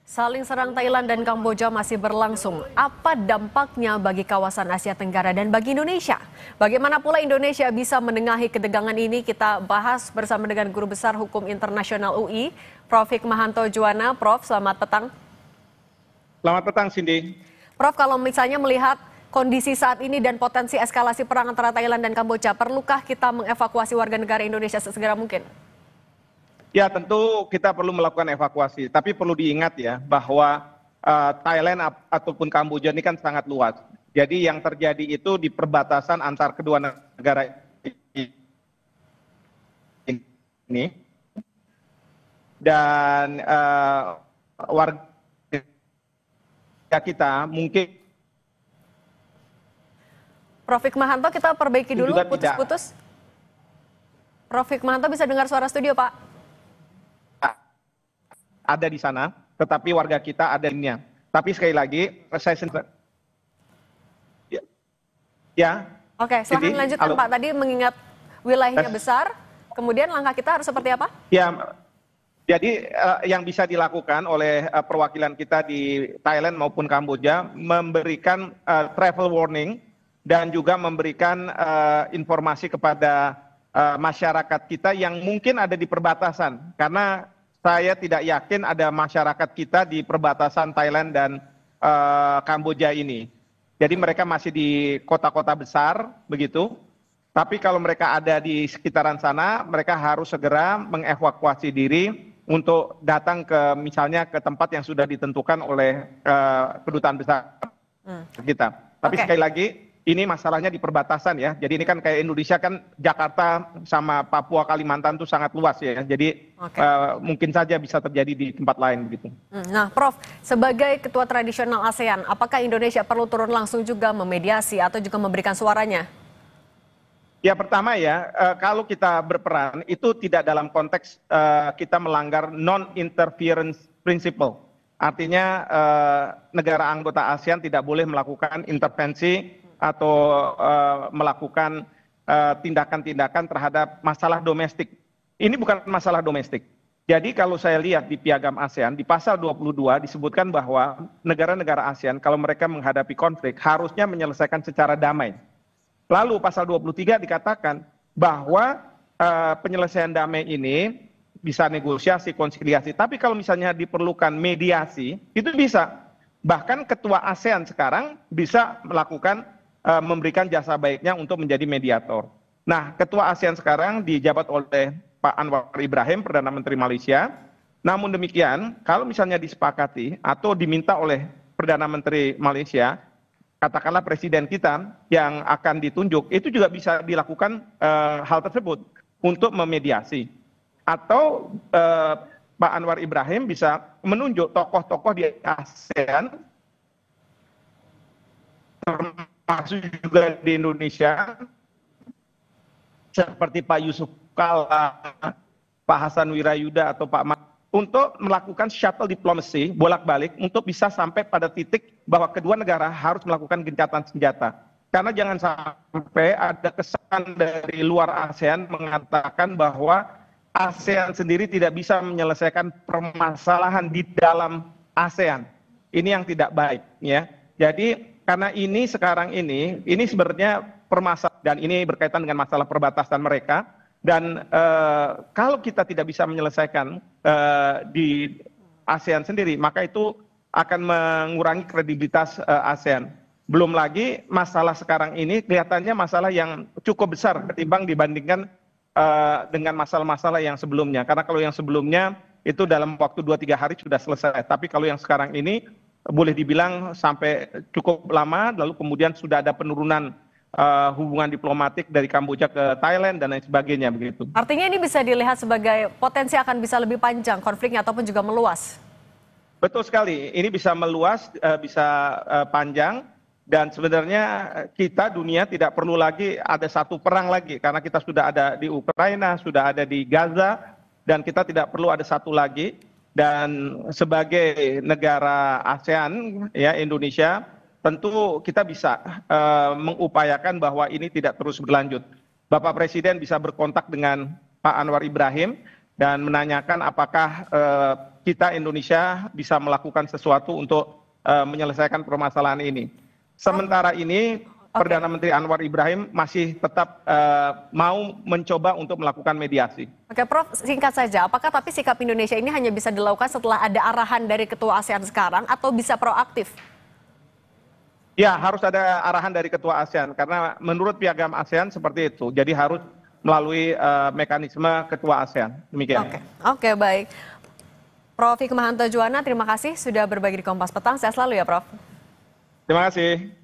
Saling serang Thailand dan Kamboja masih berlangsung. Apa dampaknya bagi kawasan Asia Tenggara dan bagi Indonesia? Bagaimana pula Indonesia bisa menengahi ketegangan ini? Kita bahas bersama dengan Guru Besar Hukum Internasional UI, Prof. Hikmahanto Juwana. Prof, selamat petang. Selamat petang, Cindy. Prof, kalau misalnya melihat kondisi saat ini dan potensi eskalasi perang antara Thailand dan Kamboja, perlukah kita mengevakuasi warga negara Indonesia sesegera mungkin? Ya, tentu kita perlu melakukan evakuasi, tapi perlu diingat ya bahwa Thailand ataupun Kamboja ini kan sangat luas. Jadi yang terjadi itu di perbatasan antar kedua negara ini, dan warga kita mungkin. Prof. Hikmahanto, kita perbaiki dulu, putus-putus. Prof. Hikmahanto bisa dengar suara studio, Pak? Ada di sana, tetapi warga kita ada ininya. Tapi sekali lagi, saya ya. Oke, silahkan lanjutkan, Pak. Tadi mengingat wilayahnya besar, kemudian langkah kita harus seperti apa? Ya, jadi yang bisa dilakukan oleh perwakilan kita di Thailand maupun Kamboja memberikan travel warning dan juga memberikan informasi kepada masyarakat kita yang mungkin ada di perbatasan, karena saya tidak yakin ada masyarakat kita di perbatasan Thailand dan Kamboja ini. Jadi mereka masih di kota-kota besar, begitu. Tapi kalau mereka ada di sekitaran sana, mereka harus segera mengevakuasi diri untuk datang ke misalnya ke tempat yang sudah ditentukan oleh kedutaan besar kita. Tapi sekali lagi, ini masalahnya di perbatasan ya. Jadi ini kan kayak Indonesia kan, Jakarta sama Papua, Kalimantan itu sangat luas ya. Jadi mungkin saja bisa terjadi di tempat lain begitu. Nah, Prof, sebagai ketua tradisional ASEAN, apakah Indonesia perlu turun langsung juga memediasi atau juga memberikan suaranya? Ya, pertama ya, kalau kita berperan itu tidak dalam konteks kita melanggar non-interference principle. Artinya negara anggota ASEAN tidak boleh melakukan intervensi atau melakukan tindakan-tindakan terhadap masalah domestik. Ini bukan masalah domestik. Jadi kalau saya lihat di Piagam ASEAN, di pasal 22 disebutkan bahwa negara-negara ASEAN kalau mereka menghadapi konflik harusnya menyelesaikan secara damai. Lalu pasal 23 dikatakan bahwa penyelesaian damai ini bisa negosiasi, konsiliasi. Tapi kalau misalnya diperlukan mediasi, itu bisa. Bahkan ketua ASEAN sekarang bisa melakukan memberikan jasa baiknya untuk menjadi mediator. Nah, ketua ASEAN sekarang dijabat oleh Pak Anwar Ibrahim, Perdana Menteri Malaysia. Namun demikian, kalau misalnya disepakati atau diminta oleh Perdana Menteri Malaysia, katakanlah presiden kita yang akan ditunjuk, itu juga bisa dilakukan hal tersebut untuk memediasi. Atau Pak Anwar Ibrahim bisa menunjuk tokoh-tokoh di ASEAN, termasuk juga di Indonesia, seperti Pak Yusuf Kalla, Pak Hasan Wirayuda, atau Pak untuk melakukan shuttle diplomacy bolak-balik untuk bisa sampai pada titik bahwa kedua negara harus melakukan gencatan senjata. Karena jangan sampai ada kesan dari luar ASEAN mengatakan bahwa ASEAN sendiri tidak bisa menyelesaikan permasalahan di dalam ASEAN. Ini yang tidak baik, ya. Jadi karena ini sekarang ini sebenarnya permasalahan, dan ini berkaitan dengan masalah perbatasan mereka. Dan kalau kita tidak bisa menyelesaikan di ASEAN sendiri, maka itu akan mengurangi kredibilitas ASEAN. Belum lagi masalah sekarang ini kelihatannya masalah yang cukup besar ketimbang dibandingkan dengan masalah-masalah yang sebelumnya. Karena kalau yang sebelumnya itu dalam waktu 2-3 hari sudah selesai. Tapi kalau yang sekarang ini boleh dibilang sampai cukup lama, lalu kemudian sudah ada penurunan hubungan diplomatik dari Kamboja ke Thailand dan lain sebagainya begitu. Artinya ini bisa dilihat sebagai potensi akan bisa lebih panjang konfliknya ataupun juga meluas. Betul sekali, ini bisa meluas, bisa panjang, dan sebenarnya kita dunia tidak perlu lagi ada satu perang lagi, karena kita sudah ada di Ukraina, sudah ada di Gaza, dan kita tidak perlu ada satu lagi. Dan sebagai negara ASEAN, ya Indonesia, tentu kita bisa mengupayakan bahwa ini tidak terus berlanjut. Bapak Presiden bisa berkontak dengan Pak Anwar Ibrahim dan menanyakan apakah kita Indonesia bisa melakukan sesuatu untuk menyelesaikan permasalahan ini. Sementara ini Perdana Menteri Anwar Ibrahim masih tetap mau mencoba untuk melakukan mediasi. Oke, Prof, singkat saja, apakah tapi sikap Indonesia ini hanya bisa dilakukan setelah ada arahan dari Ketua ASEAN sekarang atau bisa proaktif? Ya, harus ada arahan dari Ketua ASEAN karena menurut Piagam ASEAN seperti itu. Jadi harus melalui mekanisme Ketua ASEAN. Demikian. Oke, baik. Prof. Hikmahanto Juwana, terima kasih sudah berbagi di Kompas Petang. Sehat selalu ya, Prof. Terima kasih.